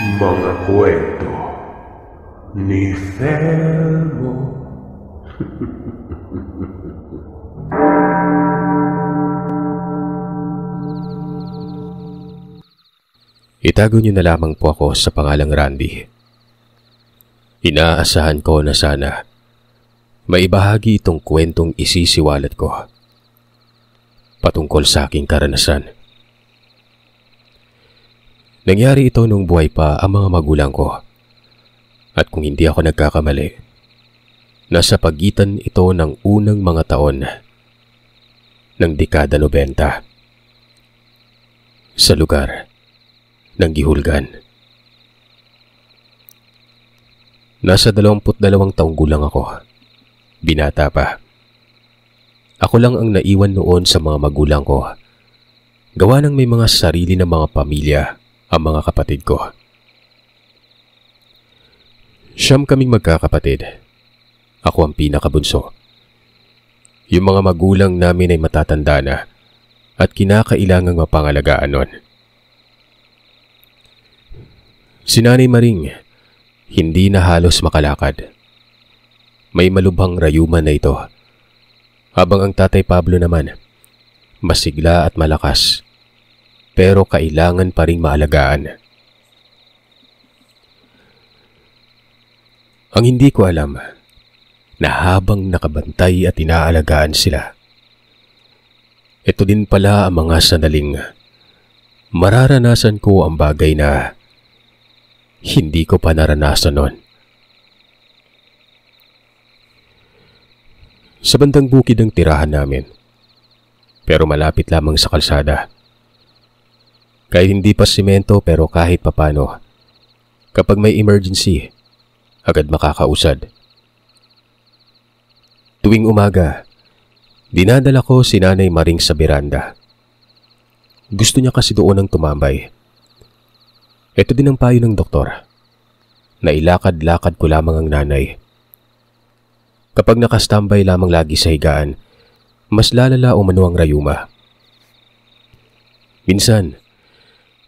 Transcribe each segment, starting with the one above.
Mga kwento ni Felmo. Itago niyo na lamang po ako sa pangalang Randy. Inaasahan ko na sana maibahagi itong kwentong isisiwalat ko patungkol sa aking karanasan. Nangyari ito nung buhay pa ang mga magulang ko. At kung hindi ako nagkakamali, nasa pagitan ito ng unang mga taon ng dekada 90 sa lugar ng Gihulgan. Nasa 22 taong gulang ako. Binata pa. Ako lang ang naiwan noon sa mga magulang ko. Gawa ng may mga sarili na mga pamilya ang mga kapatid ko. Siyam kaming magkakapatid. Ako ang pinakabunso. Yung mga magulang namin ay matatanda na at kinakailangang mapangalagaan nun. Si Nanay Maring, hindi na halos makalakad. May malubhang rayuman na ito. Habang ang Tatay Pablo naman, masigla at malakas. Pero kailangan pa ring maalagaan. Ang hindi ko alam, na habang nakabantay at inaalagaan sila, ito din pala ang mga sandaling mararanasan ko ang bagay na hindi ko pa naranasan noon. Sa bandang bukid ang tirahan namin, pero malapit lamang sa kalsada. Kahit hindi pa simento pero kahit papano, kapag may emergency, agad makakausad. Tuwing umaga, dinadala ko si Nanay Maring sa beranda. Gusto niya kasi doon ang tumambay. Ito din ang payo ng doktor. Nailakad-lakad ko lamang ang nanay. Kapag nakastambay lamang lagi sa higaan, mas lalala umano ang rayuma. Minsan,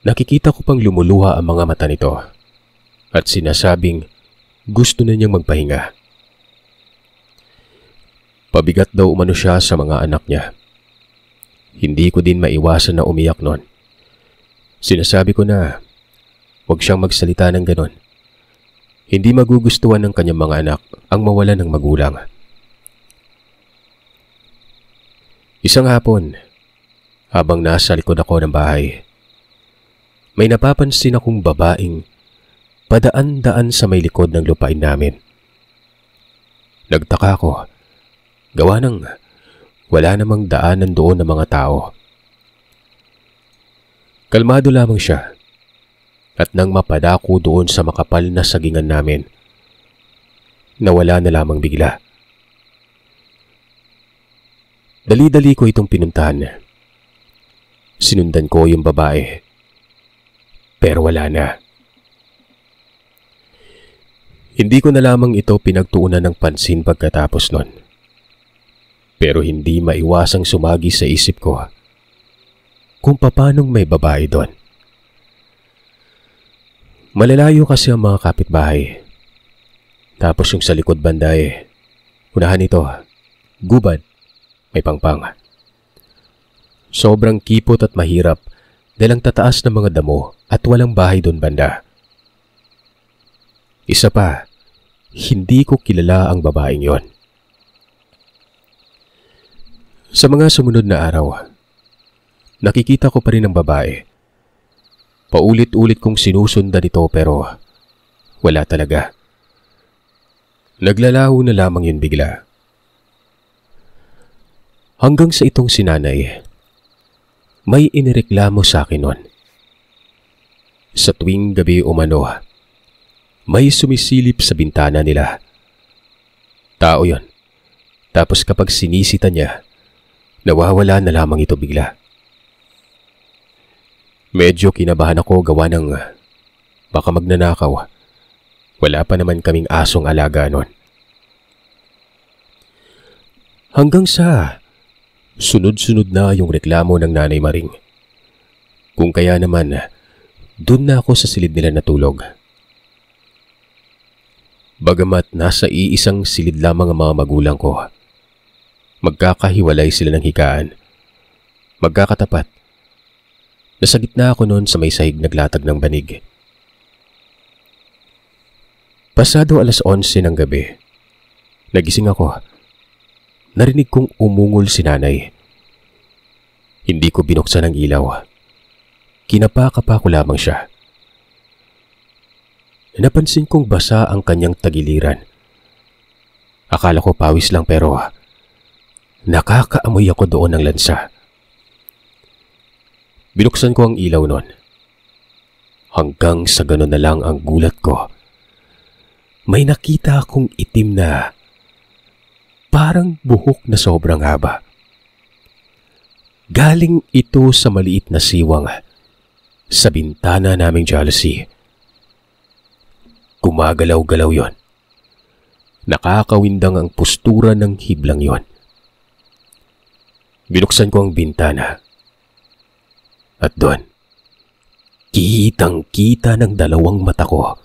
nakikita ko pang lumuluha ang mga mata nito at sinasabing gusto na niyang magpahinga. Pabigat daw umano siya sa mga anak niya. Hindi ko din maiwasan na umiyak noon. Sinasabi ko na huwag siyang magsalita ng ganon. Hindi magugustuhan ng kanyang mga anak ang mawalan ng magulang. Isang hapon, habang nasa likod ako ng bahay, may napapansin akong babaeng padaan-daan sa may likod ng lupain namin. Nagtaka ko, gawa ng wala namang daanan doon ng mga tao. Kalmado lamang siya. At nang mapadako doon sa makapal na sagingan namin, nawala na lamang bigla. Dali-dali ko itong pinuntahan. Sinundan ko yung babae. Pero wala na. Hindi ko na lamang ito pinagtuunan ng pansin pagkatapos nun. Pero hindi maiwasang sumagi sa isip ko kung paanong may babae doon. Malalayo kasi ang mga kapitbahay. Tapos yung sa likod banda unahan ito, gubad, may pangpang. Sobrang kipot at mahirap dahil ang tataas ng mga damo at walang bahay doon banda. Isa pa, hindi ko kilala ang babaeng yon. Sa mga sumunod na araw, nakikita ko pa rin ang babae. Paulit-ulit kong sinusundan ito pero wala talaga. Naglalaho na lamang yun bigla. Hanggang sa itong sinanay, may inireklamo sa akin nun. Sa tuwing gabi umano, may sumisilip sa bintana nila. Tao yon. Tapos kapag sinisita niya, nawawala na lamang ito bigla. Medyo kinabahan ako gawa ng baka magnanakaw. Wala pa naman kaming asong alaga nun. Hanggang sa sunod-sunod na yung reklamo ng Nanay Maring. Kung kaya naman Doon na ako sa silid nila natulog. Bagamat nasa iisang silid lamang ang mga magulang ko, magkakahiwalay sila ng higaan. Magkakatapat. Nasa gitna ako noon sa may sahig naglatag ng banig. Pasado 11:00 ng gabi, nagising ako. Narinig kong umungol si nanay. Hindi ko binuksan ang ilaw. Kinapa-kapa ko lamang siya. Napansin kong basa ang kanyang tagiliran. Akala ko pawis lang pero nakakaamoy ako doon ng lansa. Binuksan ko ang ilaw noon. Hanggang sa gano'n na lang ang gulat ko. May nakita akong itim na parang buhok na sobrang haba. Galing ito sa maliit na siwang sa bintana naming jealousy. Gumagalaw-galaw yon. Nakakawindang ang postura ng hiblang yon. Binuksan ko ang bintana. At doon, kitang-kita ng dalawang mata ko.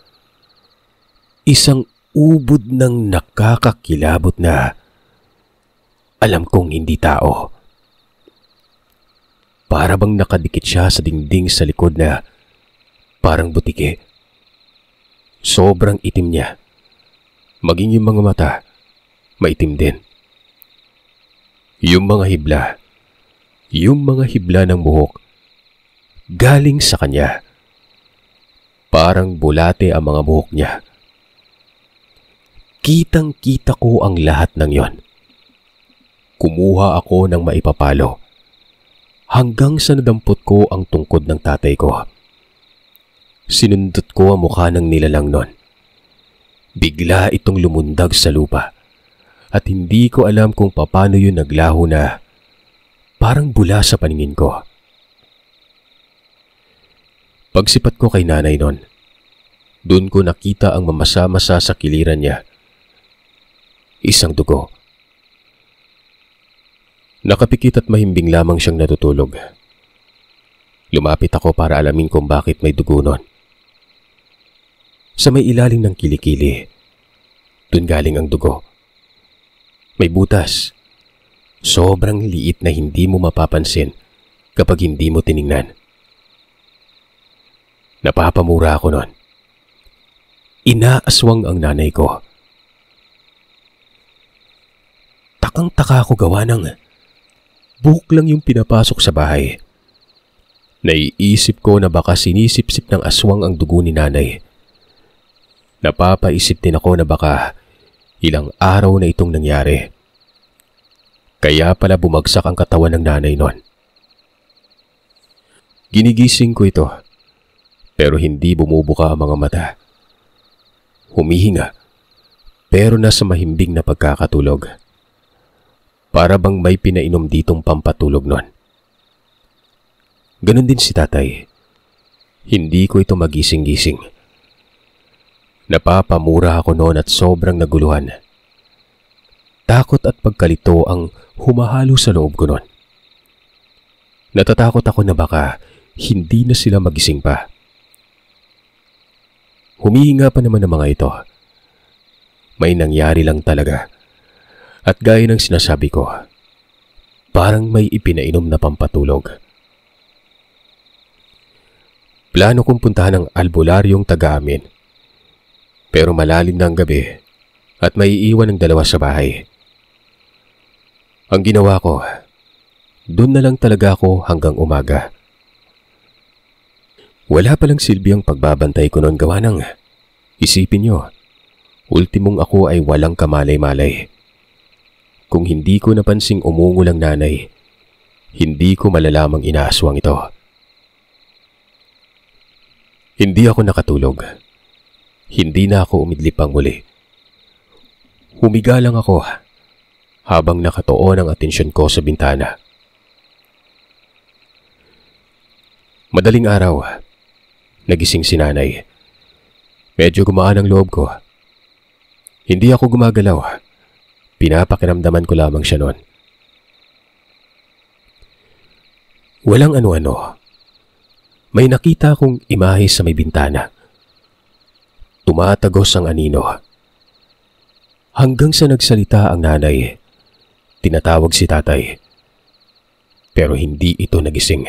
Isang ubod ng nakakakilabot na alam kong hindi tao. Para bang nakadikit siya sa dingding sa likod na parang butike. Sobrang itim niya. Maging yung mga mata, maitim din. Yung mga hibla ng buhok, galing sa kanya. Parang bulate ang mga buhok niya. Kitang-kita ko ang lahat ng yon. Kumuha ako ng maipapalo. Hanggang sa nadampot ko ang tungkod ng tatay ko. Sinundot ko ang mukha ng nilalang nun. Bigla itong lumundag sa lupa. At hindi ko alam kung paano yun naglaho na parang bula sa paningin ko. Pagsipat ko kay nanay nun, doon ko nakita ang mamasa-masa sa kiliran niya. Isang dugo. Nakapikit at mahimbing lamang siyang natutulog. Lumapit ako para alamin kung bakit may dugo nun. Sa may ilalim ng kilikili, doon galing ang dugo. May butas. Sobrang liit na hindi mo mapapansin kapag hindi mo tiningnan. Napapamura ako nun. Inaaswang ang nanay ko. Takang-taka ako gawa ng buhok lang yung pinapasok sa bahay. Naiisip ko na baka sinisip-sip ng aswang ang dugo ni nanay. Napapaisip din ako na baka ilang araw na itong nangyari. Kaya pala bumagsak ang katawan ng nanay nun. Ginigising ko ito, pero hindi bumubuka ang mga mata. Humihinga, pero nasa mahimbing na pagkakatulog. Para bang may pinainom ditong pampatulog nun. Ganon din si tatay. Hindi ko ito magising-gising. Napapamura ako noon at sobrang naguluhan. Takot at pagkalito ang humahalo sa loob ko noon. Natatakot ako na baka hindi na sila magising pa. Humihinga pa naman ang mga ito. May nangyari lang talaga. At gaya ng sinasabi ko, parang may ipinainom na pampatulog. Plano kong puntahan ang albularyong taga-amin. Pero malalim na ang gabi at may iiwan ng dalawa sa bahay. Ang ginawa ko, doon na lang talaga ako hanggang umaga. Wala palang silbi ang pagbabantay ko noon gawa ng, isipin nyo, ultimong ako ay walang kamalay-malay. Kung hindi ko napansing umungol ang nanay, hindi ko malalamang inaaswang ito. Hindi ako nakatulog. Hindi na ako umidlip ang muli. Humiga lang ako habang nakatuon ang atensyon ko sa bintana. Madaling araw, nagising si nanay. Medyo gumaan ang loob ko. Hindi ako gumagalaw. Pinapakiramdaman ko lamang siya noon. Walang ano-ano. May nakita akong imahe sa may bintana. Tumatagos ang anino. Hanggang sa nagsalita ang nanay, tinatawag si tatay. Pero hindi ito nagising.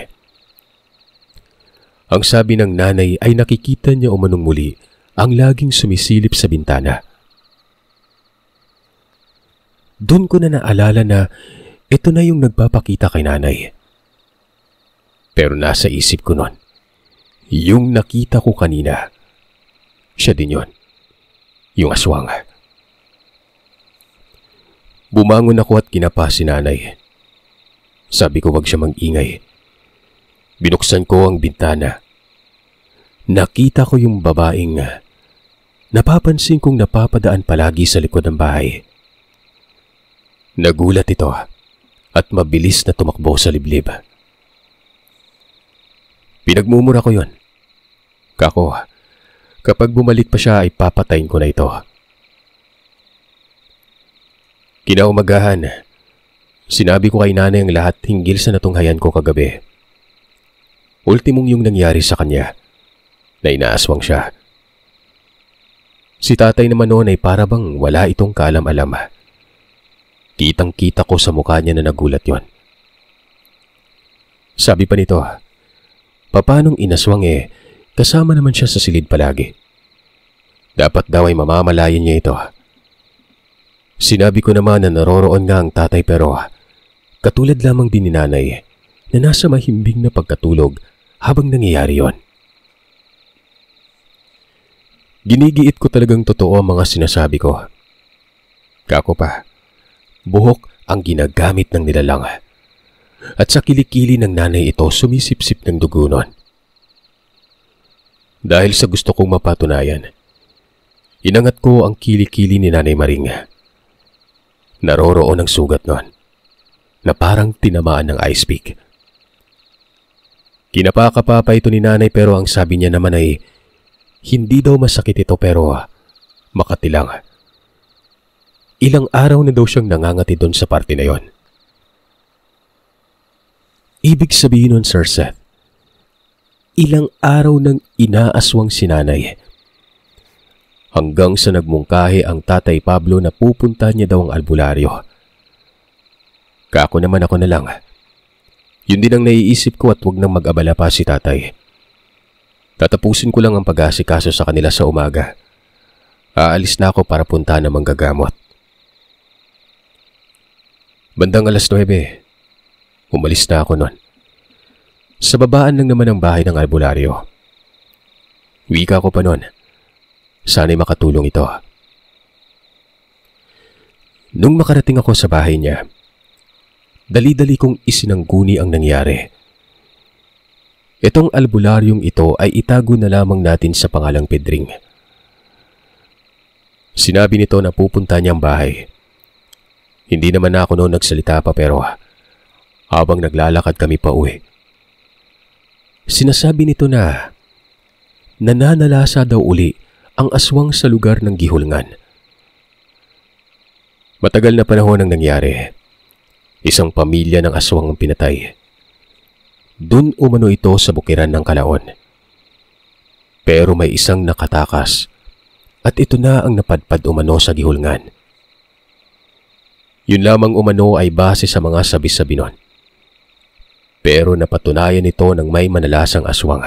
Ang sabi ng nanay ay nakikita niya umanong muli ang laging sumisilip sa bintana. Doon ko na naalala na ito na yung nagpapakita kay nanay. Pero nasa isip ko nun, yung nakita ko kanina, siya din yun, yung aswang. Bumangon ako at kinapa si nanay. Sabi ko wag siya mag-ingay. Binuksan ko ang bintana. Nakita ko yung babaeng napapansin kong napapadaan palagi sa likod ng bahay. Nagulat ito at mabilis na tumakbo sa liblib. Pinagmumura ko yon. Kako, kapag bumalik pa siya ay papatayin ko na ito. Kinaumagahan, sinabi ko kay nanay ang lahat hinggil sa natunghayan ko kagabi. Ultimong yung nangyari sa kanya, na inaaswang siya. Si tatay naman noon ay para bang wala itong kaalam-alam. Kitang-kita ko sa mukha niya na nagulat yon. Sabi pa nito, papanong inaswang kasama naman siya sa silid palagi. Dapat daw ay mamamalayan niya ito. Sinabi ko naman na naroroon nga ang tatay pero katulad lamang din ni nanay na nasa mahimbing na pagkatulog habang nangyayari yon. Ginigiit ko talagang totoo ang mga sinasabi ko. Kako pa, buhok ang ginagamit ng nilalang at sa kilikili ng nanay ito sumisipsip ng dugo nun. Dahil sa gusto kong mapatunayan, inangat ko ang kilikili ni Nanay Maring. Naroroon ang sugat nun na parang tinamaan ng ice pick. Kinapakapapa ito ni nanay pero ang sabi niya naman ay hindi daw masakit ito pero makatilang. Ilang araw na daw siyang nangangati doon sa parte na yon. Ibig sabihin nun, Sir Seth, ilang araw nang inaaswang si nanay. Hanggang sa nagmungkahi ang tatay Pablo na pupunta niya daw ang albularyo. Kako naman ako na lang. Yun din ang naiisip ko at wag nang mag-abala pa si tatay. Tatapusin ko lang ang pag-aasikaso sa kanila sa umaga. Aalis na ako para punta na manggagamot. Bandang 9:00, umalis na ako nun. Sa babaan lang naman ang bahay ng albularyo. Wika ko pa nun. Sana'y makatulong ito. Nung makarating ako sa bahay niya, dali-dali kong isinangguni ang nangyari. Itong albularyong ito ay itago na lamang natin sa pangalang Pedring. Sinabi nito na pupunta niyang bahay. Hindi naman ako noon nagsalita pa pero habang naglalakad kami pa uwi, sinasabi nito na nananalasa daw uli ang aswang sa lugar ng gihulngan. Matagal na panahon ang nangyari. Isang pamilya ng aswang ang pinatay. Doon umano ito sa bukiran ng Kalaon. Pero may isang nakatakas at ito na ang napadpad umano sa gihulngan. Yun lamang umano ay base sa mga sabi-sabi nun. Pero napatunayan ito ng may manalasang aswang.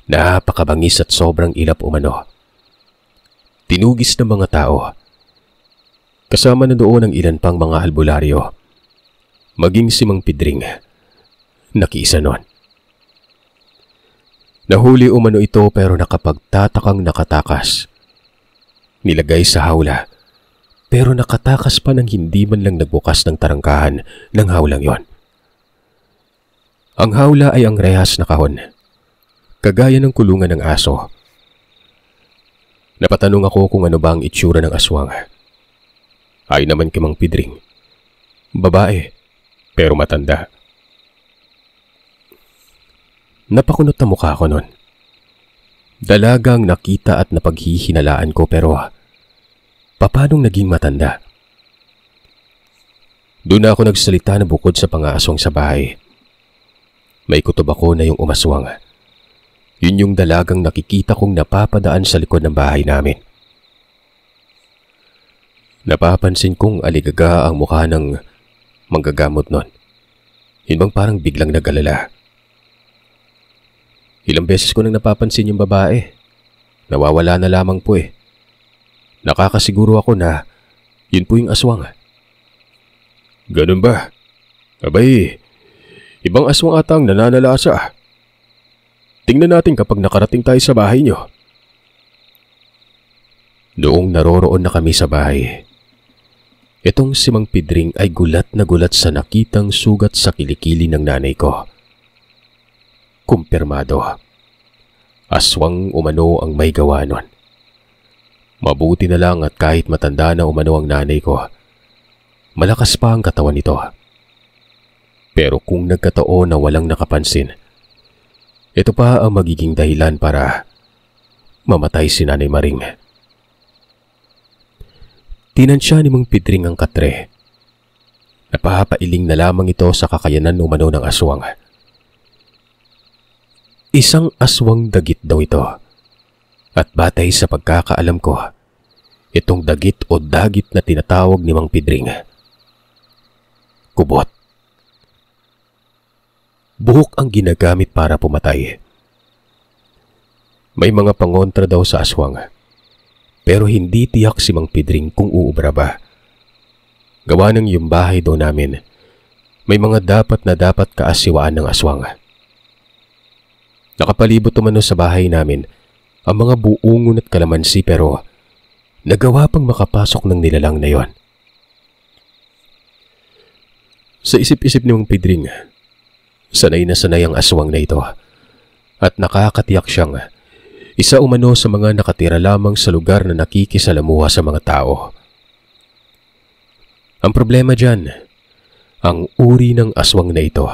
Napakabangis at sobrang ilap umano. Tinugis ng mga tao. Kasama na doon ang ilan pang mga albularyo. Maging si Mang Pedring. Nakiisa nun. Nahuli umano ito pero nakapagtatakang nakatakas. Nilagay sa hawla. Pero nakatakas pa ng hindi man lang nagbukas ng tarangkahan ng hawlang yon. Ang hawla ay ang rehas na kahon. Kagaya ng kulungan ng aso. Napatanong ako kung ano ba ang itsura ng aswang. Ay naman kay Mang Pedring. Babae, pero matanda. Napakunot na mukha ko nun. Dalagang nakita at napaghihinalaan ko pero papanong naging matanda? Doon na ako nagsalita na bukod sa pangaaswang sa bahay. May kutob ako na yung umaswang. Yun yung dalagang nakikita kong napapadaan sa likod ng bahay namin. Napapansin kong aligaga ang mukha ng manggagamot nun. Yun bang parang biglang nag-alala. Ilang beses ko nang napapansin yung babae. Nawawala na lamang po eh. Nakakasiguro ako na yun po yung aswang. Ganun ba? Abay, ibang aswang ata ang nananalasa. Tingnan natin kapag nakarating tayo sa bahay nyo. Noong naroroon na kami sa bahay, itong si Mang Pidring ay gulat na gulat sa nakitang sugat sa kilikili ng nanay ko. Kumpirmado. Aswang umano ang may gawa nun. Mabuti na lang at kahit matanda na umano ang nanay ko, malakas pa ang katawan nito. Pero kung nagkataon na walang nakapansin, ito pa ang magiging dahilan para mamatay si Nanay Maring. Tinansya ni Mang Pidring ang katre. Napapailing na lamang ito sa kakayanan umano ng aswang. Isang aswang dagit daw ito. At batay sa pagkakaalam ko, itong dagit o dagit na tinatawag ni Mang Pidring, kubot. Buhok ang ginagamit para pumatay. May mga pangontra daw sa aswang, pero hindi tiyak si Mang Pidring kung uubra ba. Gawa ng yung bahay daw namin, may mga dapat kaasiwaan ng aswang. Nakapalibot umano sa bahay namin ang mga buungon at kalamansi pero nagawa pang makapasok ng nilalang na yon. Sa isip-isip ni Mang Pidring, sanay na sanay ang aswang na ito at nakakatiyak siyang isa umano sa mga nakatira lamang sa lugar na nakikisalamuha sa mga tao. Ang problema dyan, ang uri ng aswang na ito,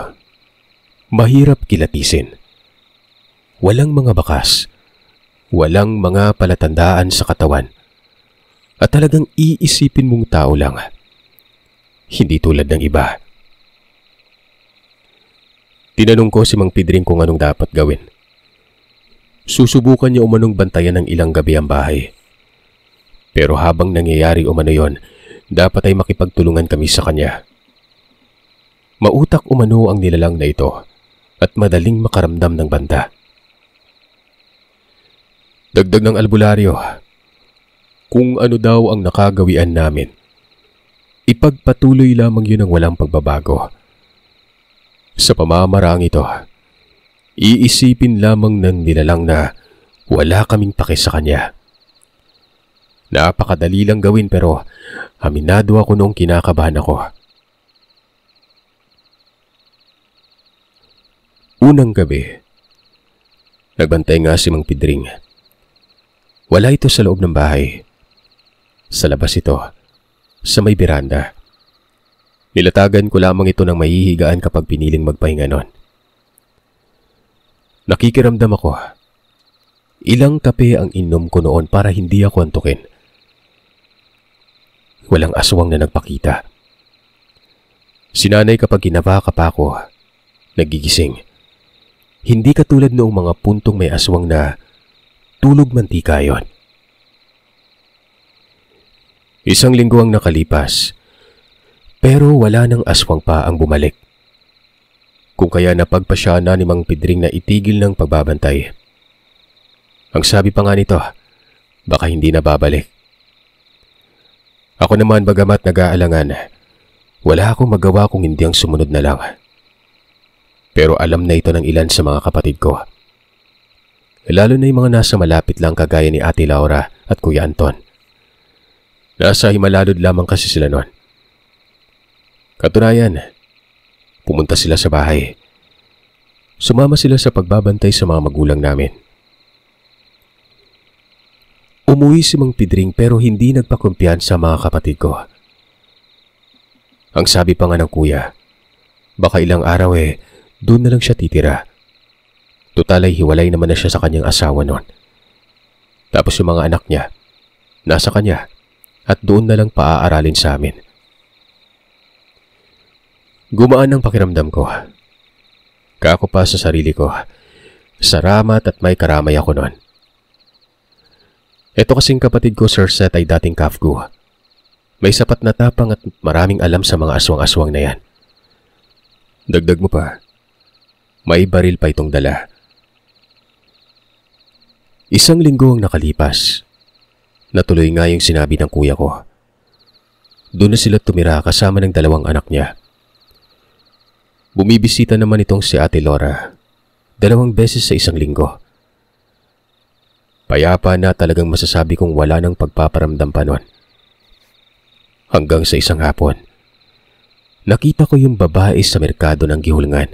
mahirap kilatisin. Walang mga bakas, walang mga palatandaan sa katawan, at talagang iisipin mong tao lang, hindi tulad ng iba. Tinanong ko si Mang Pidring kung anong dapat gawin. Susubukan niya umanong bantayan ng ilang gabi ang bahay. Pero habang nangyayari umano yon, dapat ay makipagtulungan kami sa kanya. Mautak umano ang nilalang na ito at madaling makaramdam ng banta. Dagdag ng albularyo, kung ano daw ang nakagawian namin, ipagpatuloy lamang yun ang walang pagbabago. Sa pamamarang ito, iisipin lamang ng nilalang na wala kaming pake sa kanya. Napakadali lang gawin pero aminado ako noong kinakabahan ako. Unang gabi, nagbantay nga si Mang Pidring. Wala ito sa loob ng bahay. Sa labas ito, sa may beranda. Nilatagan ko lamang ito ng mahihigaan kapag piniling magpahinga nun. Nakikiramdam ako. Ilang kape ang inom ko noon para hindi ako antukin. Walang aswang na nagpakita. Si nanay kapag ginabaka pa ako, nagigising. Hindi katulad noong mga puntong may aswang na tulog mantika yon. Isang linggo ang nakalipas, pero wala nang aswang pa ang bumalik. Kung kaya napagpasya na ni Mang Pidring na itigil ng pagbabantay. Ang sabi pa nga nito, baka hindi na babalik. Ako naman bagamat nag-aalangan, wala akong magawa kung hindi ang sumunod na lang. Pero alam na ito ng ilan sa mga kapatid ko. Lalo na yung mga nasa malapit lang kagaya ni Ate Laura at Kuya Anton. Nasa Himalalod lamang kasi sila noon. Katunayan, pumunta sila sa bahay. Sumama sila sa pagbabantay sa mga magulang namin. Umuwi si Mang Pidring pero hindi nagpakumpiyansa sa mga kapatid ko. Ang sabi pa nga ng kuya, baka ilang araw doon na lang siya titira. Tutal ay hiwalay naman na siya sa kanyang asawa noon. Tapos yung mga anak niya, nasa kanya at doon na lang paaaralin sa amin. Gumaan ang pakiramdam ko. Kako pa sa sarili ko, saramat at may karamay ako noon. Ito kasing kapatid ko, Sir Seth, ay dating kafgu. May sapat na tapang at maraming alam sa mga aswang-aswang na yan. Dagdag mo pa, may baril pa itong dala. 1 linggo ang nakalipas. Natuloy nga yung sinabi ng kuya ko. Doon na sila tumira kasama ng 2 anak niya. Bumibisita naman itong si Ate Laura 2 beses sa 1 linggo. Payapa na, talagang masasabi kong wala ng pagpaparamdam pa nun. Hanggang sa isang hapon, nakita ko yung babae sa merkado ng Gihulngan.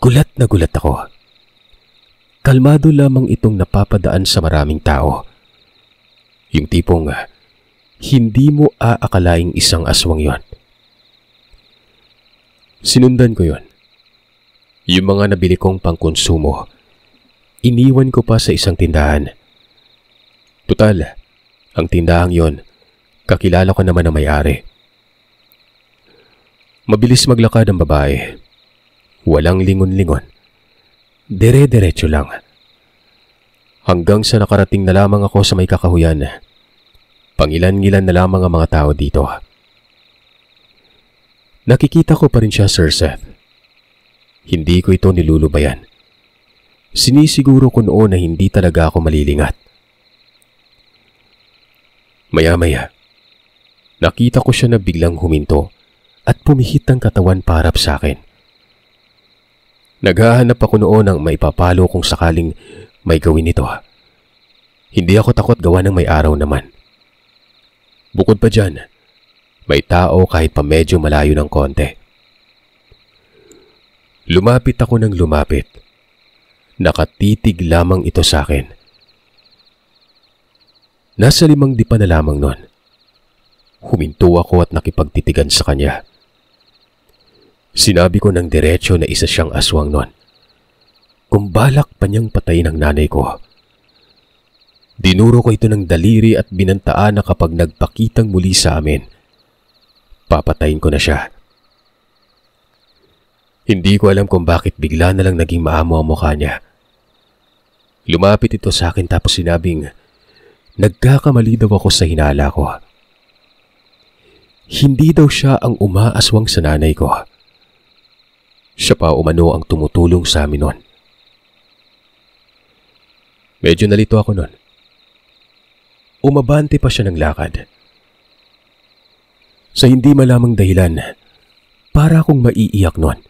Gulat na gulat ako. Kalmado lamang itong napapadaan sa maraming tao. Yung tipong hindi mo aakalaing isang aswang yon. Sinundan ko yon. Yung mga nabili kong pangkonsumo, iniwan ko pa sa isang tindahan. Tutal, ang tindahang yon, kakilala ko naman ang may-ari. Mabilis maglakad ang babae. Walang lingon-lingon. Dire-diretso lang. Hanggang sa nakarating na lamang ako sa may kakahuyan. Pangilan-ngilan na lamang ang mga tao dito. Nakikita ko pa rin siya, Sir Seth. Hindi ko ito nilulubayan. Sinisiguro ko noon na hindi talaga ako malilingat. Maya-maya, nakita ko siya na biglang huminto at pumihit ang katawan parap sa akin. Naghahanap ako noon ng maipapalo kung sakaling may gawin ito. Hindi ako takot gawa ng may araw naman. Bukod pa dyan, may tao kahit pa medyo malayo ng konti. Lumapit ako ng lumapit. Nakatitig lamang ito sa akin. Nasa 5 dipa na lamang nun. Huminto ako at nakipagtitigan sa kanya. Sinabi ko ng diretsyo na isa siyang aswang nun. Kung balak pa niyang patayin ang nanay ko. Dinuro ko ito ng daliri at binantaan na kapag nagpakitang muli sa amin, papatayin ko na siya. Hindi ko alam kung bakit bigla na lang naging maamo ang mukha niya. Lumapit ito sa akin tapos sinabing, nagkakamali daw ako sa hinala ko. Hindi daw siya ang umaaswang sa nanay ko. Siya pa umano ang tumutulong sa amin nun. Medyo nalito ako nun. Umabante pa siya ng lakad. Sa hindi malamang dahilan, para akong maiiyak nun.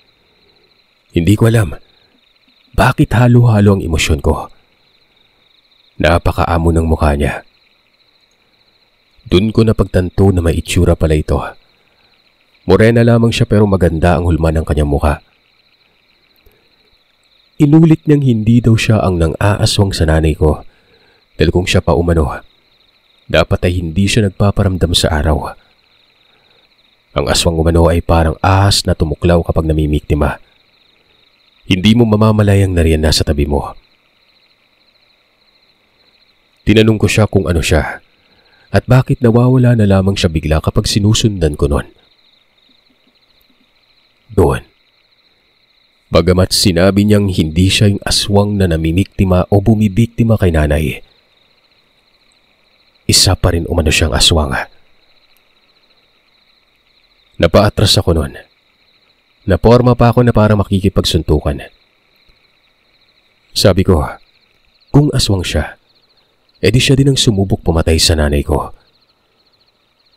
Hindi ko alam bakit halo-halo ang emosyon ko. Napakaamo ng mukha niya. Doon ko napagtanto na may itsura pala ito. Morena lamang siya pero maganda ang hulma ng kanyang mukha. Inulit niyang hindi daw siya ang nang-aaswang sa nanay ko dahil kung siya pa umano, dapat ay hindi siya nagpaparamdam sa araw. Ang aswang umano ay parang ahas na tumuklaw kapag namimiktima. Hindi mo mamamalayang nariyan nasa tabi mo. Tinanong ko siya kung ano siya at bakit nawawala na lamang siya bigla kapag sinusundan ko nun. Doon. Bagamat sinabi niyang hindi siya yung aswang na namimiktima o bumibiktima kay nanay, isa pa rin umano siyang aswang. Napaatras ako nun. Naporma pa ako na para makikipagsuntukan. Sabi ko, kung aswang siya, edi siya din ang sumubok pumatay sa nanay ko.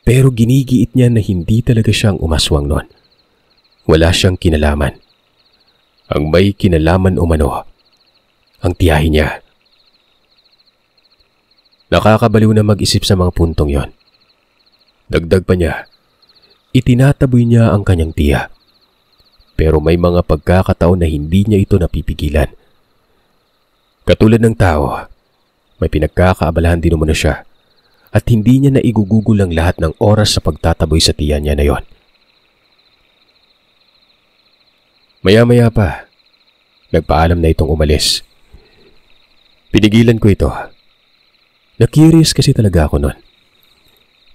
Pero ginigiit niya na hindi talaga siyang umaswang nun. Wala siyang kinalaman. Ang may kinalaman umano, ang tiyahin niya. Nakakabaliw na mag-isip sa mga puntong yon. Dagdag pa niya, itinataboy niya ang kanyang tiya. Pero may mga pagkakataon na hindi niya ito napipigilan. Katulad ng tao, may pinagkakaabalahan din umano siya at hindi niya naigugugol ang lahat ng oras sa pagtataboy sa tiya niya na yon. Maya-maya pa, nagpaalam na itong umalis. Pinigilan ko ito. Na-curious kasi talaga ako nun.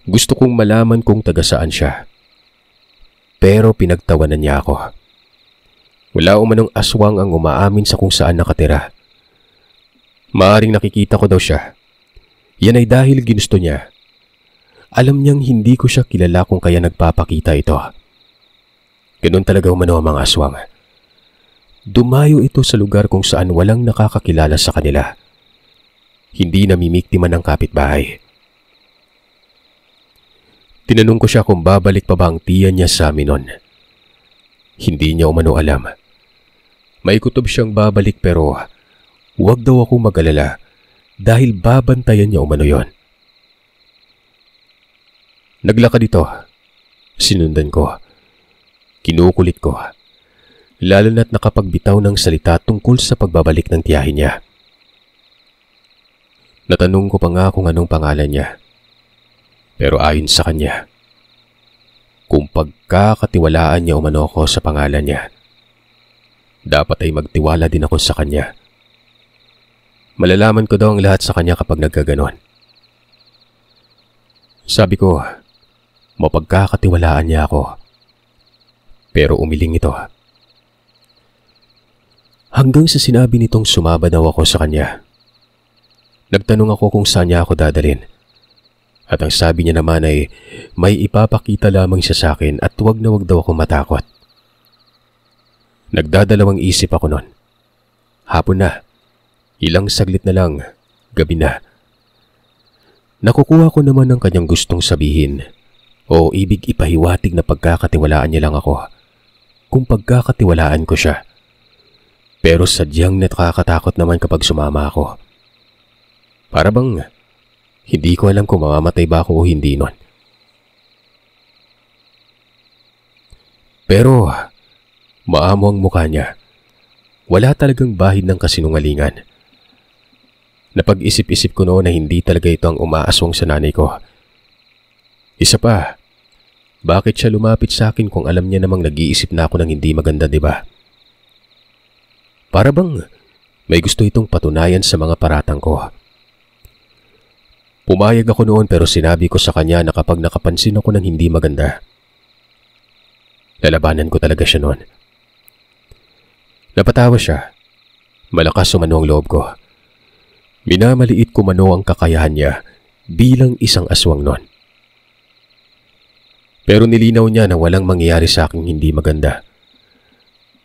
Gusto kong malaman kung taga saan siya. Pero pinagtawanan niya ako. Wala umanong aswang ang umaamin sa kung saan nakatira. Maaring nakikita ko daw siya. Yan ay dahil ginusto niya. Alam niyang hindi ko siya kilala kung kaya nagpapakita ito. Ganun talaga umano ang mga aswang. Dumayo ito sa lugar kung saan walang nakakakilala sa kanila. Hindi namimiktima ng kapitbahay. Tinanong ko siya kung babalik pa ba ang tiya niya sa amin nun. Hindi niya umano alam. May kutob siyang babalik pero huwag daw ako mag-alala dahil babantayan niya umano yon. Naglakad ito. Sinundan ko. Kinukulit ko. Lalo na't nakapagbitaw ng salita tungkol sa pagbabalik ng tiyahin niya. Natanong ko pa nga kung anong pangalan niya. Pero ayon sa kanya, kung pagkakatiwalaan niya umano ako sa pangalan niya, dapat ay magtiwala din ako sa kanya. Malalaman ko daw ang lahat sa kanya kapag nagkaganon. Sabi ko, mapagkakatiwalaan niya ako. Pero umiling ito. Hanggang sa sinabi nitong sumaba daw ako sa kanya. Nagtanong ako kung saan niya ako dadalhin. At ang sabi niya naman ay may ipapakita lamang siya sa akin at wag na wag daw ako matakot. Nagdadalawang isip ako nun. Hapon na. Ilang saglit na lang. Gabi na. Nakukuha ko naman ang kanyang gustong sabihin o ibig ipahiwatig na pagkakatiwalaan niya lang ako kung pagkakatiwalaan ko siya. Pero sadyang nakakatakot naman kapag sumama ako. Para bang hindi ko alam kung mamamatay ba ako o hindi nun. Pero maamo ang mukha niya. Wala talagang bahid ng kasinungalingan. Napag-isip-isip ko noon na hindi talaga ito ang umaaswang sa nanay ko. Isa pa, bakit siya lumapit sa akin kung alam niya namang nag-iisip na ako ng hindi maganda, di ba? Para bang may gusto itong patunayan sa mga paratang ko. Pumayag ako noon pero sinabi ko sa kanya na kapag nakapansin ako ng hindi maganda, lalabanan ko talaga siya noon. Napatawa siya. Malakas umano ang loob ko. Minamaliit ko mano ang kakayahan niya bilang isang aswang noon. Pero nilinaw niya na walang mangyayari sa aking hindi maganda.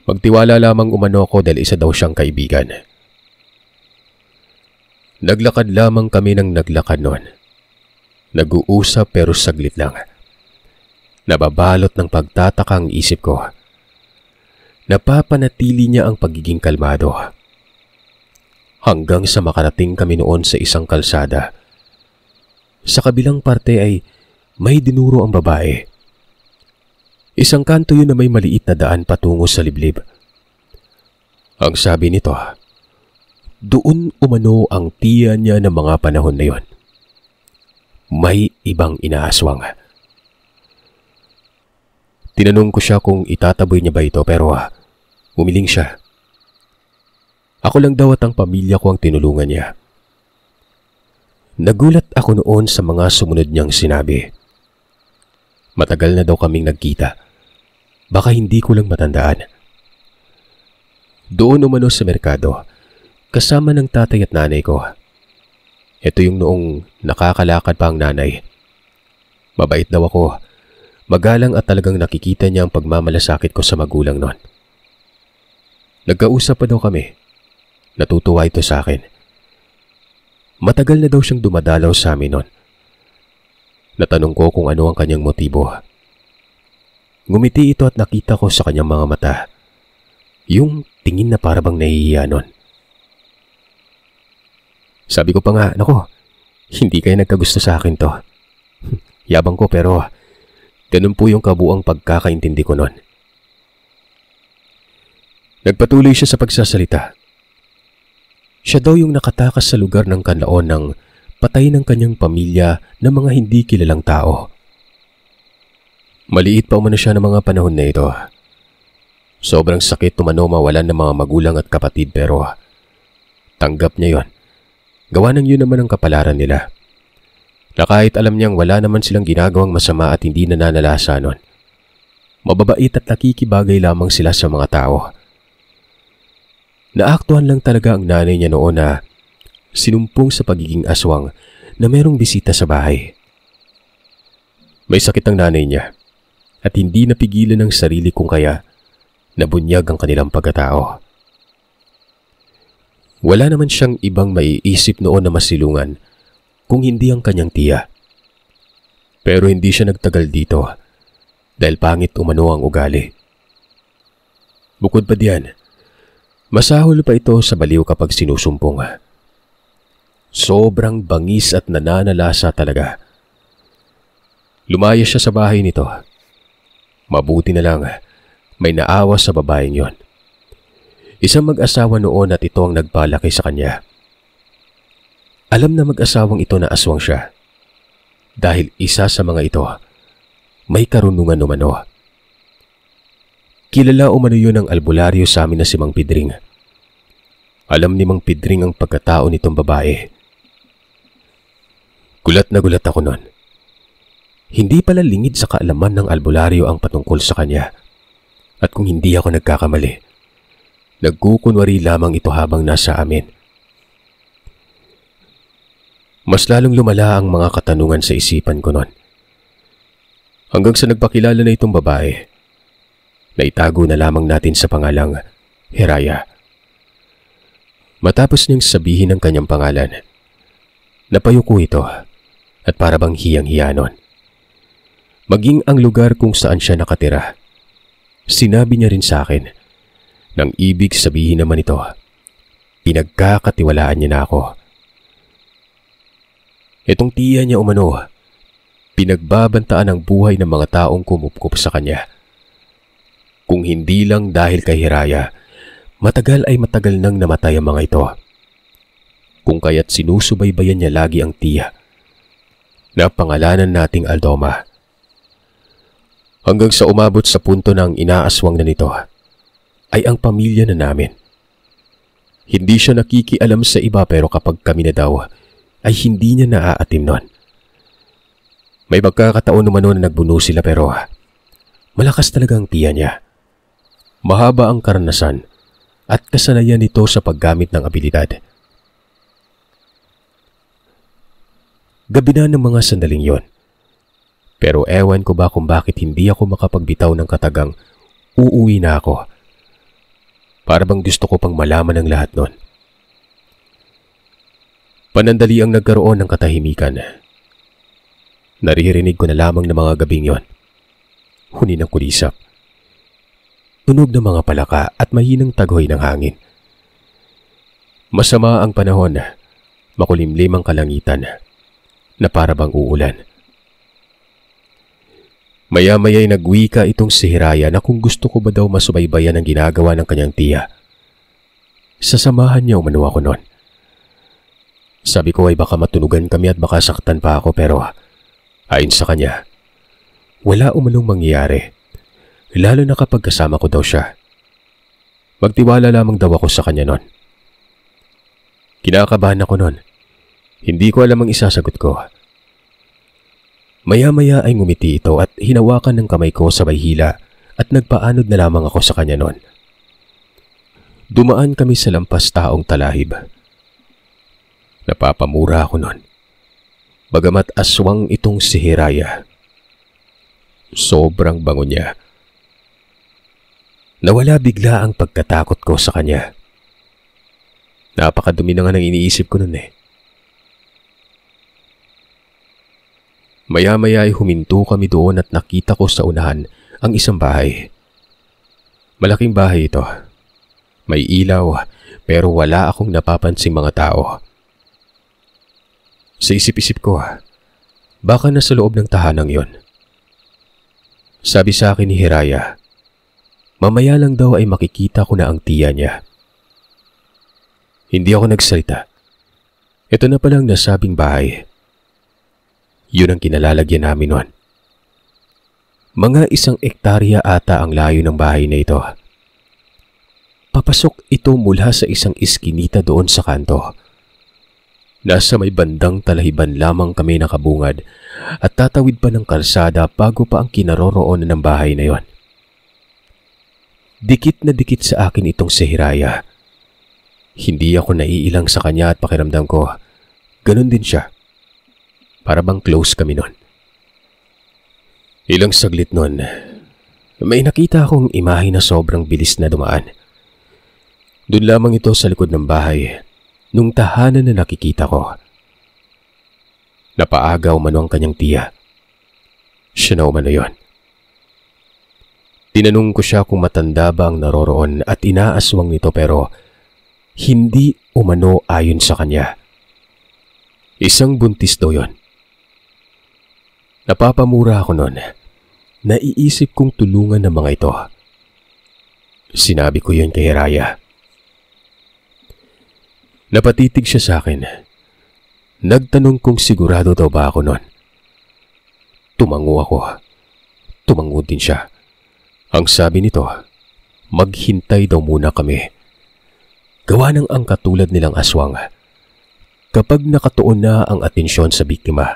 Magtiwala lamang umano ako dahil isa daw siyang kaibigan. Naglakad lamang kami ng naglakad noon. Nag-uusap pero saglit lang. Nababalot ng pagtataka ang isip ko. Napapanatili niya ang pagiging kalmado. Hanggang sa makarating kami noon sa isang kalsada. Sa kabilang parte ay may dinuro ang babae. Isang kanto yun na may maliit na daan patungo sa liblib. Ang sabi nito, doon umano ang tiya niya ng mga panahon na yon. May ibang inaaswang. Tinanong ko siya kung itataboy niya ba ito pero umiling siya. Ako lang daw at ang pamilya ko ang tinulungan niya. Nagulat ako noon sa mga sumunod niyang sinabi. Matagal na daw kaming nagkita. Baka hindi ko lang matandaan. Doon umano sa merkado, kasama ng tatay at nanay ko. Ito yung noong nakakalakad pa ang nanay. Mabait daw ako. Magalang at talagang nakikita niya ang pagmamalasakit ko sa magulang noon. Nagkausap pa daw kami. Natutuwa ito sa akin. Matagal na daw siyang dumadalaw sa amin noon. Natanong ko kung ano ang kanyang motibo. Ngumiti ito at nakita ko sa kanyang mga mata. Yung tingin na para bang nahihiya nun. Sabi ko pa nga, nako, hindi kayo nagkagusto sa akin to. Yabang ko pero ganun po yung kabuang pagkakaintindi ko nun. Nagpatuloy siya sa pagsasalita. Siya daw yung nakatakas sa lugar ng kanlaon ng patay ng kanyang pamilya ng mga hindi kilalang tao. Maliit pa umano siya ng mga panahon na ito. Sobrang sakit umano mawalan ng mga magulang at kapatid pero tanggap niya yon. Gawa ng yun naman ang kapalaran nila. Na kahit alam niyang wala naman silang ginagawang masama at hindi nananalasa nun. Mababait at nakikibagay lamang sila sa mga tao. Naaktuhan lang talaga ang nanay niya noon na sinumpong sa pagiging aswang na merong bisita sa bahay. May sakit ang nanay niya at hindi napigilan ng sarili kung kaya nabunyag ang kanilang pagkatao. Wala naman siyang ibang maiisip noon na masilungan kung hindi ang kanyang tiya. Pero hindi siya nagtagal dito dahil pangit umano ang ugali. Bukod pa diyan, masahol pa ito sa baliw kapag sinusumpong. Sobrang bangis at nananalasa talaga. Lumaya siya sa bahay nito. Mabuti na lang may naawa sa babaeng yon. Isang mag-asawa noon at ito ang nagpalaki sa kanya. Alam na mag-asawang ito na aswang siya. Dahil isa sa mga ito, may karunungan umano. Kilala umano yun ang albularyo sa amin na si Mang Pidring. Alam ni Mang Pidring ang pagkatao nitong babae. Gulat na gulat ako nun. Hindi pala lingid sa kaalaman ng albularyo ang patungkol sa kanya. At kung hindi ako nagkakamali, nagkukunwari lamang ito habang nasa amin. Mas lalong lumala ang mga katanungan sa isipan ko nun. Hanggang sa nagpakilala na itong babae, naitago na lamang natin sa pangalang Hiraya. Matapos niyang sabihin ang kanyang pangalan, napayuko ito at para bang hiyang-hiya nun. Maging ang lugar kung saan siya nakatira. Sinabi niya rin sa akin, nang ibig sabihin naman ito, pinagkakatiwalaan niya na ako. Itong tiya niya umano, pinagbabantaan ang buhay ng mga taong kumupkup sa kanya. Kung hindi lang dahil kay Hiraya, matagal ay matagal nang namatay ang mga ito. Kung kaya't sinusubaybayan niya lagi ang tiya na pangalanan nating Aldoma. Hanggang sa umabot sa punto ng inaaswang na nito ay ang pamilya na namin. Hindi siya nakikialam sa iba pero kapag kami na daw ay hindi niya naaatim nun. May pagkakataon naman noon na nagbuno sila pero malakas talaga ang tiya niya. Mahaba ang karanasan at kasanayan nito sa paggamit ng abilidad. Gabi na ng mga sandaling yon. Pero ewan ko ba kung bakit hindi ako makapagbitaw ng katagang uuwi na ako. Para bang gusto ko pang malaman ang lahat nun. Panandali ang nagkaroon ng katahimikan. Naririnig ko na lamang ng mga gabing yon. Huni ng kulisap. Tunog ng mga palaka at mahinang tagoy ng hangin. Masama ang panahon, makulimlim ang kalangitan, na para bang uulan. Maya-maya'y nagwika itong si Hiraya na kung gusto ko ba daw masubaybayan ang ginagawa ng kanyang tiya. Sasamahan niya umano ako noon. Sabi ko ay baka matunugan kami at baka saktan pa ako pero ayon sa kanya, wala umanong mangyayari, lalo na kapag kasama ko daw siya. Magtiwala lamang daw ako sa kanya noon. Kinakabahan ako noon. Hindi ko alam ang isasagot ko. Maya-maya ay ngumiti ito at hinawakan ng kamay ko sabay hila at nagpaanod na lamang ako sa kanya noon. Dumaan kami sa lampas taong talahib. Napapamura ako noon. Bagamat aswang itong si Hiraya. Sobrang bango niya. Nawala bigla ang pagkatakot ko sa kanya. Napakadumi na nga ng iniisip ko noon eh. Maya-maya ay huminto kami doon at nakita ko sa unahan ang isang bahay. Malaking bahay ito. May ilaw pero wala akong napapansing mga tao. Sa isip-isip ko, baka nasa loob ng tahanang yon. Sabi sa akin ni Hiraya, mamaya lang daw ay makikita ko na ang tiya niya. Hindi ako nagsalita. Ito na palang nasabing bahay. Yun ang kinalalagyan namin noon. Mga 1 hektarya ata ang layo ng bahay na ito. Papasok ito mula sa isang iskinita doon sa kanto. Nasa may bandang talahiban lamang kami nakabungad at tatawid pa ng kalsada bago pa ang kinaroroonan ng bahay na yon. Dikit na dikit sa akin itong si Hiraya. Hindi ako naiilang sa kanya at pakiramdam ko, ganun din siya. Para bang close kami nun. Ilang saglit nun, may nakita akong imahe na sobrang bilis na dumaan. Doon lamang ito sa likod ng bahay, nung tahanan na nakikita ko. Napaagaw man ang kanyang tiya. Siya na umano yun. Tinanong ko siya kung matanda ba ang naroroon at inaaswang nito pero hindi umano ayon sa kanya. Isang buntis daw yun. Napapamura ako noon. Naiisip kong tulungan ng mga ito. Sinabi ko yun kay Raya. Napatitig siya sa akin. Nagtanong kung sigurado daw ba ako noon. Tumango ako. Tumango din siya. Ang sabi nito, maghintay daw muna kami. Gawa ng ang katulad nilang aswang. Kapag nakatuon na ang atensyon sa biktima,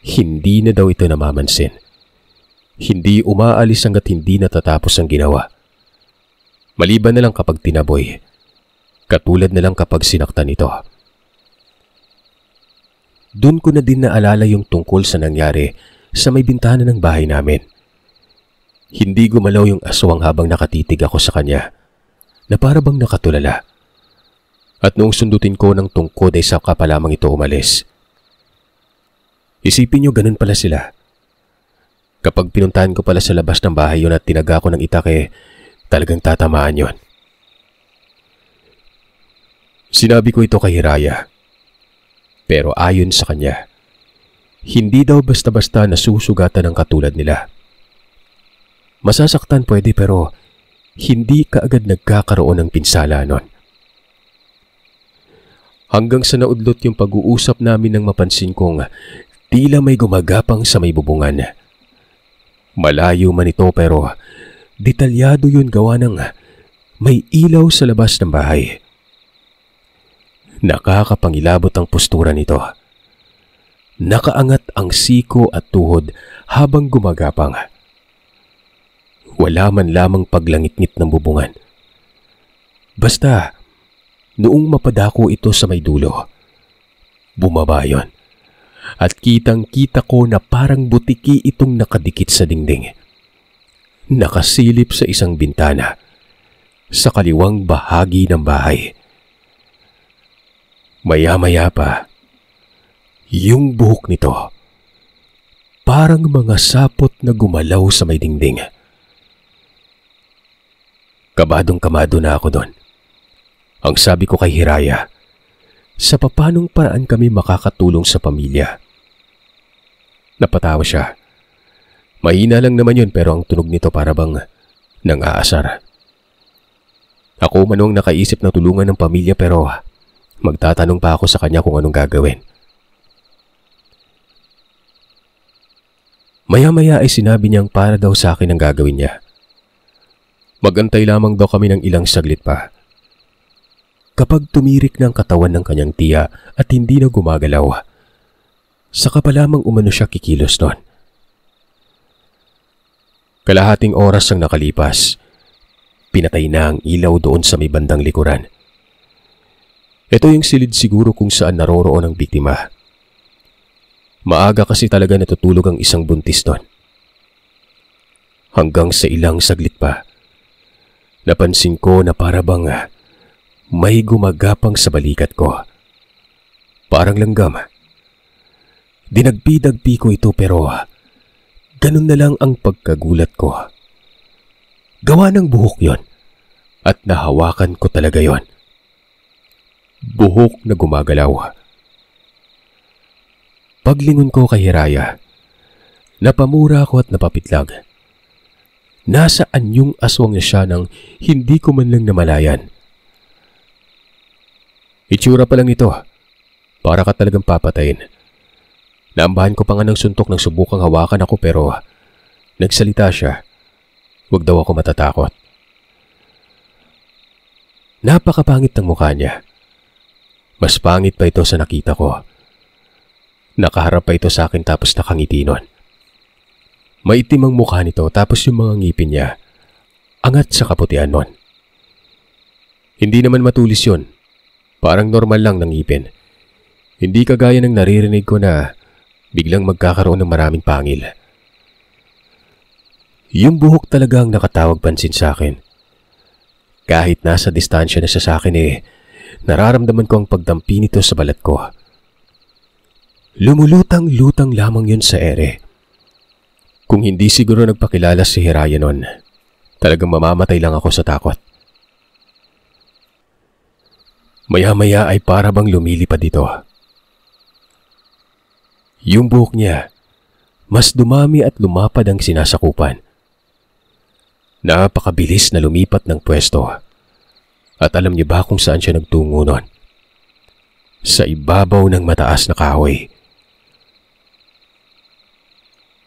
hindi na daw ito namamansin. Hindi umaalis hanggat hindi natatapos ang ginawa. Maliban na lang kapag tinaboy. Katulad na lang kapag sinaktan ito. Doon ko na din naalala yung tungkol sa nangyari sa may bintana ng bahay namin. Hindi gumalaw yung aswang habang nakatitig ako sa kanya na para bang nakatulala. At noong sundutin ko ng tungkod ay saka pa lamang ito umalis. Isipin nyo ganun pala sila. Kapag pinuntahan ko pala sa labas ng bahay yun at tinaga ko ng itak talagang tatamaan yun. Sinabi ko ito kay Hiraya. Pero ayon sa kanya, hindi daw basta-basta nasusugatan ng katulad nila. Masasaktan pwede pero hindi kaagad nagkakaroon ng pinsala nun. Hanggang sa naudlot yung pag-uusap namin nang mapansin kong tila may gumagapang sa may bubungan. Malayo man ito pero detalyado yun gawa ng may ilaw sa labas ng bahay. Nakakapangilabot ang postura nito. Nakaangat ang siko at tuhod habang gumagapang. Wala man lamang paglangit-ngit ng bubungan. Basta, noong mapadako ito sa may dulo, bumaba yon. At kitang-kita ko na parang butiki itong nakadikit sa dingding. Nakasilip sa isang bintana sa kaliwang bahagi ng bahay. Maya-maya pa, yung buhok nito parang mga sapot na gumalaw sa may dingding. Kabadong-kamado na ako doon. Ang sabi ko kay Hiraya, sa papanong paraan kami makakatulong sa pamilya. Napatawa siya. Mahina lang naman yun pero ang tunog nito para bang nang-aasar. Ako man ang nakaisip na tulungan ng pamilya pero magtatanong pa ako sa kanya kung anong gagawin. Maya-maya ay sinabi niyang para daw sa akin ang gagawin niya. Magantay lamang daw kami ng ilang saglit pa. Kapag tumirik ng katawan ng kanyang tiya at hindi na gumagalaw, saka pa lamang umano siya kikilos doon. Kalahating oras ang nakalipas, pinatay na ang ilaw doon sa may bandang likuran. Ito yung silid siguro kung saan naroroon ang biktima. Maaga kasi talaga natutulog ang isang buntis doon. Hanggang sa ilang saglit pa, napansin ko na para bang may gumagapang sa balikat ko. Parang langgam. Dinagpi-dagpi ko ito pero ganun na lang ang pagkagulat ko. Gawa ng buhok yon at nahawakan ko talaga yon. Buhok na gumagalaw. Paglingon ko kay Hiraya, napamura ako at napapitlag. Nasaan yung aswang niya siya nang hindi ko man lang namalayan. Itsura pa lang ito. Para ka talagang papatayin. Naambahan ko pa nga ng suntok nang subukang hawakan ako pero nagsalita siya. Huwag daw ako matatakot. Napakapangit ng mukha niya. Mas pangit pa ito sa nakita ko. Nakaharap pa ito sa akin tapos nakangiti nun. Maitim ang mukha nito tapos yung mga ngipin niya angat sa kaputian nun. Hindi naman matulis yun. Parang normal lang ng ngipin. Hindi kagaya ng naririnig ko na biglang magkakaroon ng maraming pangil. Yung buhok talagang nakatawag pansin sa akin. Kahit nasa distansya na siya sa akin nararamdaman ko ang pagdampi nito sa balat ko. Lumulutang-lutang lamang yun sa ere. Kung hindi siguro nagpakilala si Hiraya nun, talagang mamamatay lang ako sa takot. Maya-maya ay para bang lumilipad dito. Yung buhok niya, mas dumami at lumapad ang sinasakupan. Napakabilis na lumipat ng pwesto. At alam niyo ba kung saan siya nagtungo nun? Sa ibabaw ng mataas na kahoy.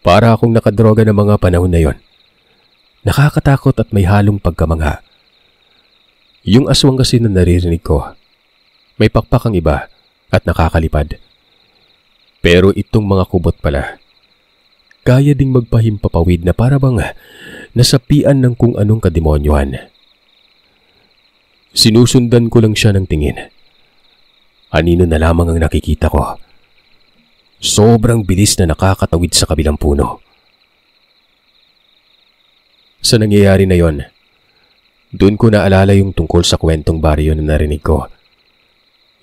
Para akong nakadroga ng mga panahon na yon. Nakakatakot at may halong pagkamangha. Yung aswang kasi na naririnig ko, may pakpak ang iba at nakakalipad. Pero itong mga kubot pala, kaya ding magpahimpapawid na para bang nasapian ng kung anong kademonyohan. Sinusundan ko lang siya ng tingin. Anino na lamang ang nakikita ko. Sobrang bilis na nakakatawid sa kabilang puno. Sa nangyayari na yon, doon ko naalala yung tungkol sa kwentong baryo na narinig ko.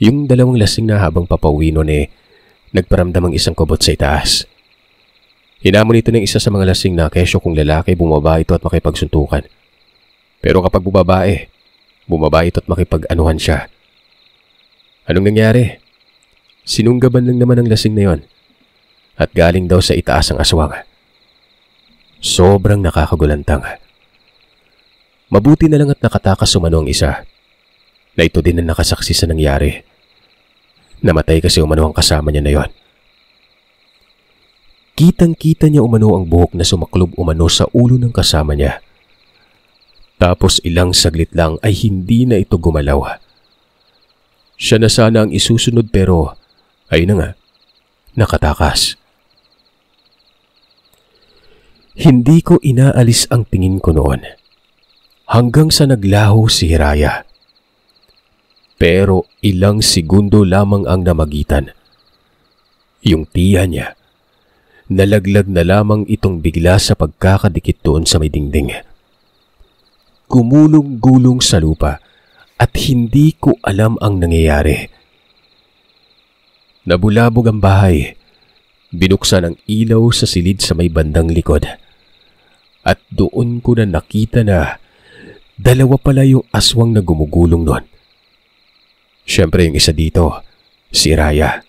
Yung dalawang lasing na habang papauwi nun nagparamdam ang isang kubot sa itaas. Hinamon ito ng isa sa mga lasing na kesyo kung lalaki bumaba ito at makipagsuntukan. Pero kapag bumaba ito at makipag-anuhan siya. Anong nangyari? Sinunggaban lang naman ang lasing na yon at galing daw sa itaas ang aswang. Sobrang nakakagulantang. Mabuti na lang at nakatakas umano ang isa na ito din ang nakasaksi sa nangyari. Namatay kasi umano ang kasama niya na yon. Kitang-kita niya umano ang buhok na sumaklob umano sa ulo ng kasama niya. Tapos ilang saglit lang ay hindi na ito gumalaw. Siya na sana ang isusunod pero ay na nga, nakatakas. Hindi ko inaalis ang tingin ko noon hanggang sa naglaho si Hiraya. Pero ilang segundo lamang ang namagitan. Yung tiya niya, nalaglag na lamang itong bigla sa pagkakadikit doon sa may dingding. Gumulong-gulong sa lupa at hindi ko alam ang nangyayari. Nabulabog ang bahay. Binuksan ang ilaw sa silid sa may bandang likod. At doon ko na nakita na dalawa pala yung aswang na gumugulong nun. Siyempre yung isa dito, si Raya.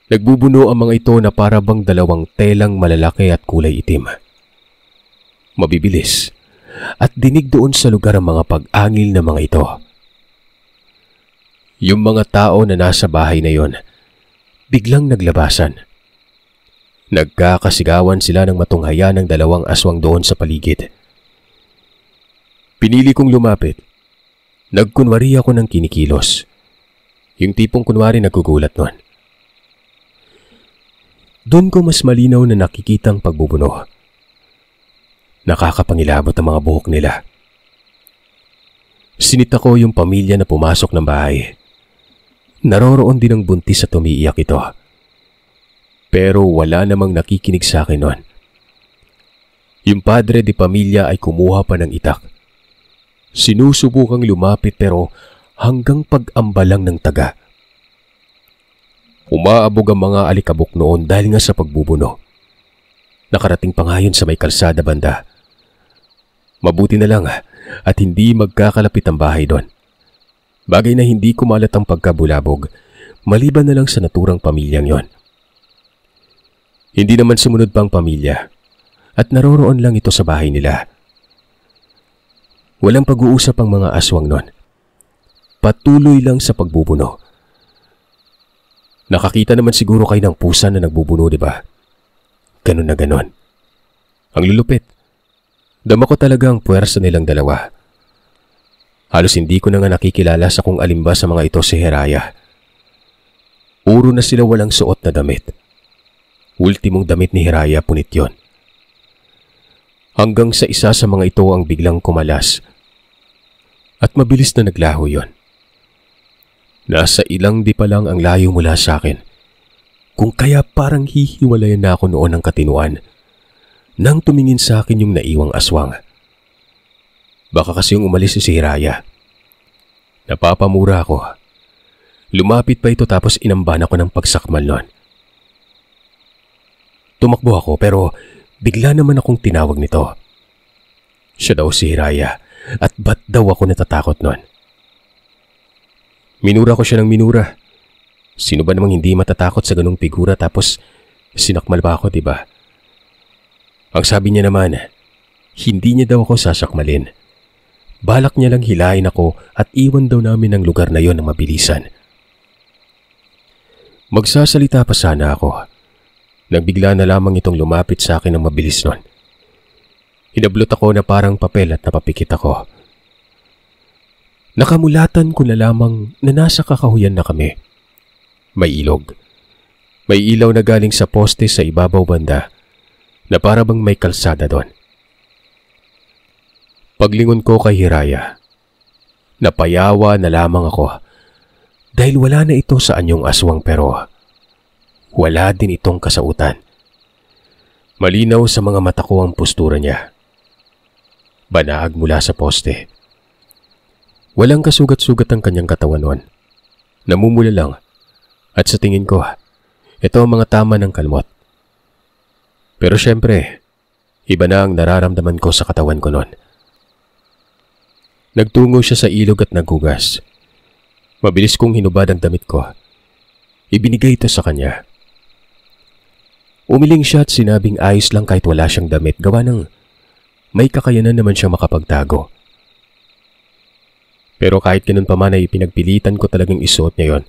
Nagbubuno ang mga ito na para bang dalawang telang malalaki at kulay itim. Mabibilis at dinig doon sa lugar ang mga pag-angil na mga ito. Yung mga tao na nasa bahay na yon, biglang naglabasan. Nagkakasigawan sila ng matunghaya ng dalawang aswang doon sa paligid. Pinili kong lumapit. Nagkunwari ako ng kinikilos. Yung tipong kunwari nagugulat nun. Doon ko mas malinaw na nakikitang pagbubuno. Nakakapangilabot ang mga buhok nila. Sinita ko yung pamilya na pumasok ng bahay. Naroroon din ang buntis at umiiyak ito. Pero wala namang nakikinig sa akin noon. Yung padre de pamilya ay kumuha pa ng itak. Sinusubukang lumapit pero hanggang pag-ambalang ng taga. Umaabog ang mga alikabok noon dahil nga sa pagbubuno. Nakarating pa nga yun sa may kalsada banda. Mabuti na lang at hindi magkakalapit ang bahay doon. Bagay na hindi kumalat ang pagkabulabog, maliban na lang sa naturang pamilyang yon. Hindi naman sumunod pang pamilya at naroroon lang ito sa bahay nila. Walang pag-uusap ang mga aswang nun. Patuloy lang sa pagbubuno. Nakakita naman siguro kayo ng pusa na nagbubuno, di ba? Ganon na ganon. Ang lulupit. Dama ko talaga ang puwersa nilang dalawa. Halos hindi ko na nga nakikilala sa kung alin ba sa mga ito si Hiraya. Puro na sila walang suot na damit. Ultimong damit ni Hiraya punit yon. Hanggang sa isa sa mga ito ang biglang kumalas At mabilis na naglaho yon. Nasa ilang di pa lang ang layo mula sa akin. Kung kaya parang hihiwalayan na ako noon ng katinuan nang tumingin sa akin yung naiwang aswang. Baka kasi yung umalis si Hiraya. Napapamura ako. Lumapit pa ito tapos inamban ako ng pagsakmal nun. Tumakbo ako pero bigla naman akong tinawag nito. Siya daw si Hiraya at ba't daw ako natatakot nun? Minura ko siya ng minura. Sino ba namang hindi matatakot sa ganung figura tapos sinakmal pa ako, diba? Ang sabi niya naman, hindi niya daw ako sasakmalin. Balak niya lang hilahin ako at iwan daw namin ang lugar na yon ng mabilisan. Magsasalita pa sana ako. Nagbigla na lamang itong lumapit sa akin ng mabilis nun. Hinablot ako na parang papel at napapikit ako. Nakamulatan ko na lamang na nasa kakahuyan na kami. May ilog. May ilaw na galing sa poste sa ibabaw banda na para bang may kalsada doon. Paglingon ko kay Hiraya, napayawa na lamang ako dahil wala na ito sa anyong aswang pero wala din itong kasautan. Malinaw sa mga mata ko ang postura niya. Banaag mula sa poste. Walang kasugat-sugat ang kanyang katawan noon. Namumula lang at sa tingin ko, ito ang mga tama ng kalmot. Pero syempre, iba na ang nararamdaman ko sa katawan ko noon. Nagtungo siya sa ilog at naghugas. Mabilis kong hinubad ang damit ko. Ibinigay ito sa kanya. Umiling siya at sinabing ayos lang kahit wala siyang damit gawa ng may kakayanan naman siyang makapagtago. Pero kahit ganun pa man ay pinagpilitan ko talagang isuot niya yon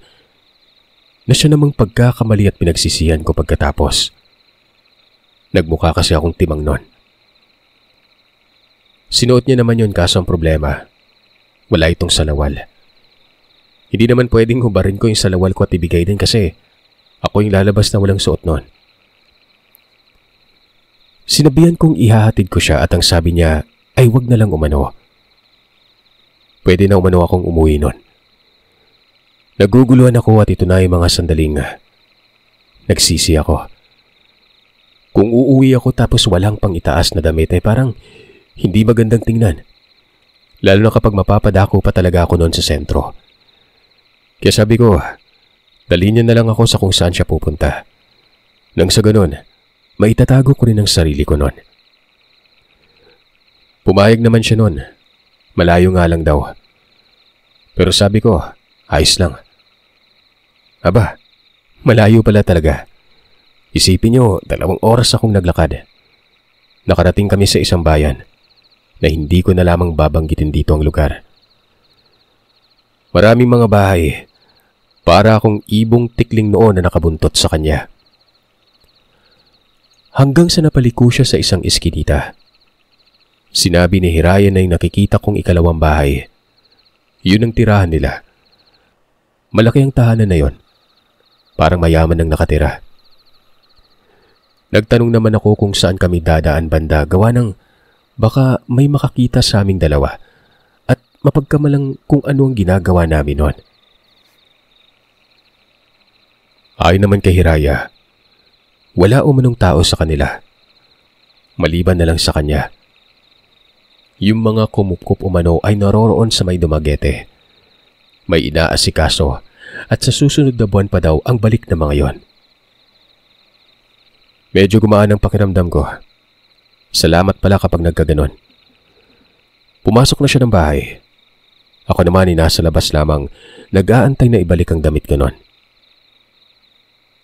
na siya namang pagkakamali at pinagsisihan ko pagkatapos. Nagmukha kasi akong timang nun. Sinuot niya naman yon kaso ang problema, wala itong salawal. Hindi naman pwedeng hubarin ko yung salawal ko at ibigay din kasi ako yung lalabas na walang suot nun. Sinabihan kong ihahatid ko siya at ang sabi niya ay wag na lang umano. Pwede na umano akong umuwi nun. Naguguluhan ako at ito na yung mga sandaling nagsisi ako. Kung uuwi ako tapos walang pang itaas na damit ay parang hindi magandang tingnan. Lalo na kapag mapapadako pa talaga ako noon sa sentro. Kaya sabi ko, dalhin niya na lang ako sa kung saan siya pupunta. Nang sa ganun, maitatago ko rin ang sarili ko noon. Pumayag naman siya noon. Malayo nga lang daw. Pero sabi ko, ayos lang. Aba, malayo pala talaga. Isipin niyo, 2 oras akong naglakad. Nakarating kami sa isang bayan na hindi ko na lamang babanggitin dito ang lugar. Maraming mga bahay, para akong ibong tikling noon na nakabuntot sa kanya. Hanggang sa napaliko siya sa isang iskinita. Sinabi ni Hiraya na yung nakikita kong ikalawang bahay. Yun ang tirahan nila. Malaki ang tahanan na yon. Parang mayaman ang nakatira. Nagtanong naman ako kung saan kami dadaan banda gawa ng baka may makakita sa aming dalawa at mapagkamalang kung ano ang ginagawa namin noon. Ayon naman kay Hiraya, wala umanong tao sa kanila. Maliban na lang sa kanya. Yung mga kumupkup umano ay naroroon sa may Dumaguete. May inaasikaso at sa susunod na buwan pa daw ang balik na mga yon. Medyo gumaan ang pakiramdam ko. Salamat pala kapag nagkaganon. Pumasok na siya ng bahay. Ako naman ay nasa labas lamang nag-aantay na ibalik ang damit ko noon.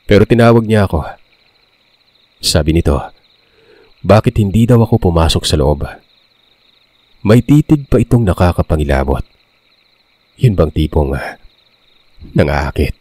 Pero tinawag niya ako. Sabi nito, bakit hindi daw ako pumasok sa loob? May titig pa itong nakakapangilabot. Yun bang tipong nangaakit?